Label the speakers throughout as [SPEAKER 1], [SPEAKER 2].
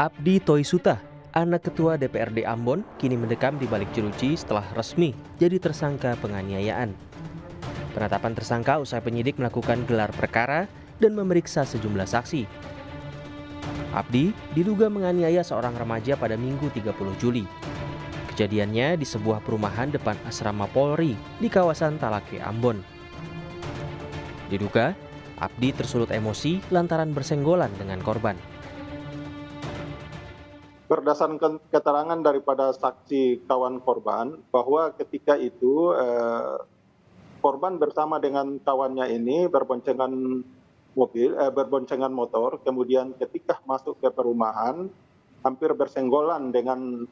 [SPEAKER 1] Abdi Toisuta, anak ketua DPRD Ambon, kini mendekam di balik jeruji setelah resmi jadi tersangka penganiayaan. Penetapan tersangka usai penyidik melakukan gelar perkara dan memeriksa sejumlah saksi. Abdi diduga menganiaya seorang remaja pada Minggu 30 Juli. Kejadiannya di sebuah perumahan depan asrama Polri di kawasan Talake, Ambon. Diduga, Abdi tersulut emosi lantaran bersenggolan dengan korban.
[SPEAKER 2] Berdasarkan keterangan daripada saksi kawan korban bahwa ketika itu korban bersama dengan kawannya ini berboncengan motor, kemudian ketika masuk ke perumahan hampir bersenggolan dengan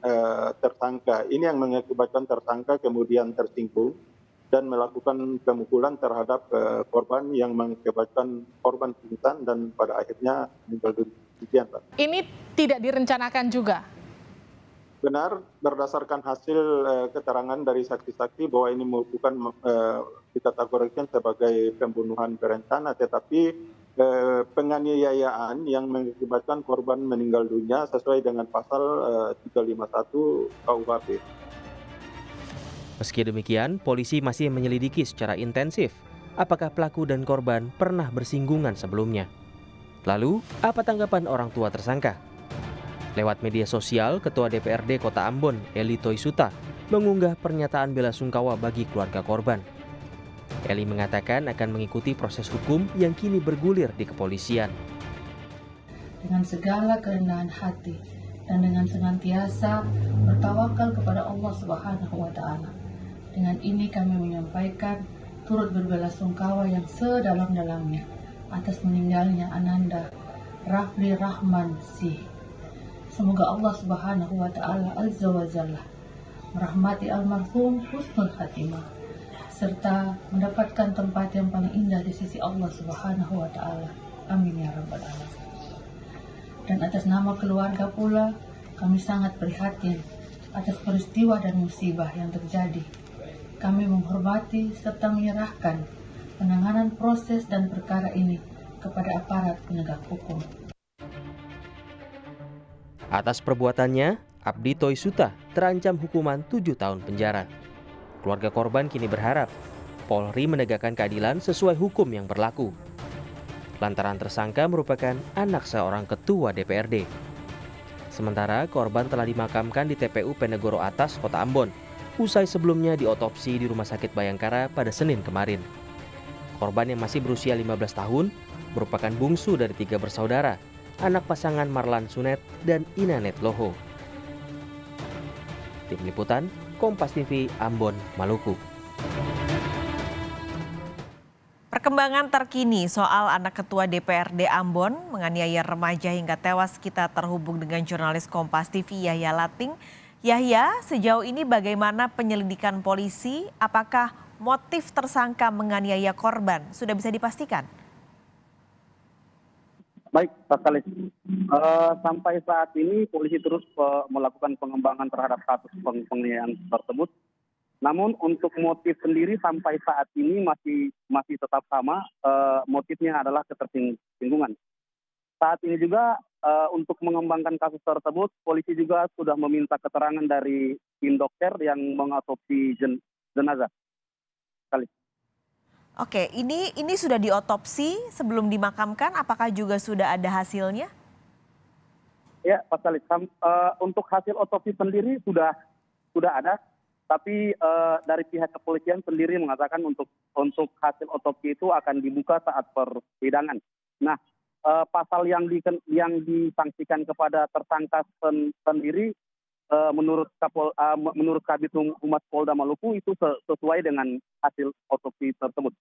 [SPEAKER 2] tersangka. Ini yang mengakibatkan tersangka kemudian tersinggung dan melakukan pemukulan terhadap korban yang mengakibatkan korban pingsan dan pada akhirnya meninggal dunia.
[SPEAKER 3] Ini tidak direncanakan juga?
[SPEAKER 2] Benar, berdasarkan hasil keterangan dari saksi-saksi bahwa ini bukan dikategorikan sebagai pembunuhan berencana, tetapi penganiayaan yang mengakibatkan korban meninggal dunia sesuai dengan pasal 351 KUHP.
[SPEAKER 1] Meski demikian, polisi masih menyelidiki secara intensif apakah pelaku dan korban pernah bersinggungan sebelumnya. Lalu, apa tanggapan orang tua tersangka? Lewat media sosial, Ketua DPRD Kota Ambon, Eli Toisuta, mengunggah pernyataan bela sungkawa bagi keluarga korban. Eli mengatakan akan mengikuti proses hukum yang kini bergulir di kepolisian.
[SPEAKER 4] Dengan segala kerendahan hati dan dengan senantiasa bertawakal kepada Allah Subhanahu wa Ta'ala. Dengan ini kami menyampaikan turut berbelasungkawa yang sedalam-dalamnya atas meninggalnya Ananda Rafli Rahman Sih. Semoga Allah Subhanahu wa Ta'ala Azza wa Jalla merahmati almarhum husnul khatimah serta mendapatkan tempat yang paling indah di sisi Allah Subhanahu wa Ta'ala. Amin ya rabbal alamin. Dan atas nama keluarga pula kami sangat prihatin atas peristiwa dan musibah yang terjadi. Kami menghormati serta menyerahkan penanganan proses dan perkara ini kepada aparat penegak hukum.
[SPEAKER 1] Atas perbuatannya, Abdi Toisuta terancam hukuman 7 tahun penjara. Keluarga korban kini berharap Polri menegakkan keadilan sesuai hukum yang berlaku. Lantaran tersangka merupakan anak seorang ketua DPRD. Sementara korban telah dimakamkan di TPU Penegoro Atas, Kota Ambon, usai sebelumnya diotopsi di Rumah Sakit Bayangkara pada Senin kemarin. Korban yang masih berusia 15 tahun merupakan bungsu dari 3 bersaudara, anak pasangan Marlan Sunet dan Inanet Loho. Tim Liputan, Kompas TV, Ambon, Maluku.
[SPEAKER 5] Perkembangan terkini soal anak ketua DPRD Ambon menganiaya remaja hingga tewas, kita terhubung dengan jurnalis Kompas TV Yahya Lating. Yahya, sejauh ini bagaimana penyelidikan polisi? Apakah motif tersangka menganiaya korban sudah bisa dipastikan?
[SPEAKER 6] Baik, Pak Kalis. Sampai saat ini polisi terus melakukan pengembangan terhadap kasus penganiayaan tersebut. Namun untuk motif sendiri sampai saat ini masih tetap sama, motifnya adalah ketersinggungan. Saat ini juga untuk mengembangkan kasus tersebut, polisi juga sudah meminta keterangan dari tim dokter yang mengotopsi jenazah. Kali.
[SPEAKER 5] Oke, ini sudah diotopsi sebelum dimakamkan, apakah juga sudah ada hasilnya?
[SPEAKER 6] Ya, Pak Salih, untuk hasil otopsi sendiri sudah ada, tapi dari pihak kepolisian sendiri mengatakan untuk hasil otopsi itu akan dibuka saat persidangan. Nah, pasal yang disangsikan kepada tersangka sendiri menurut Kabid Humas Polda Maluku itu sesuai dengan hasil otopsi tersebut.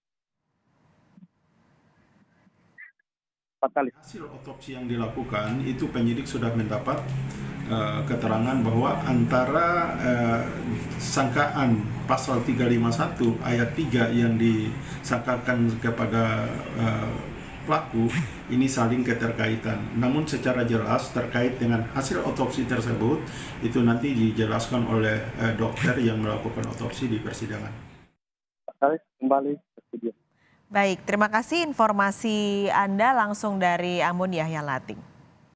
[SPEAKER 7] Hasil otopsi yang dilakukan itu penyidik sudah mendapat keterangan bahwa antara sangkaan pasal 351 ayat 3 yang disangkakan kepada pelaku ini saling keterkaitan. Namun secara jelas terkait dengan hasil otopsi tersebut itu nanti dijelaskan oleh dokter yang melakukan otopsi di persidangan.
[SPEAKER 6] Kembali ke studio.
[SPEAKER 5] Baik, terima kasih informasi Anda langsung dari Ambon, Yahya Lating.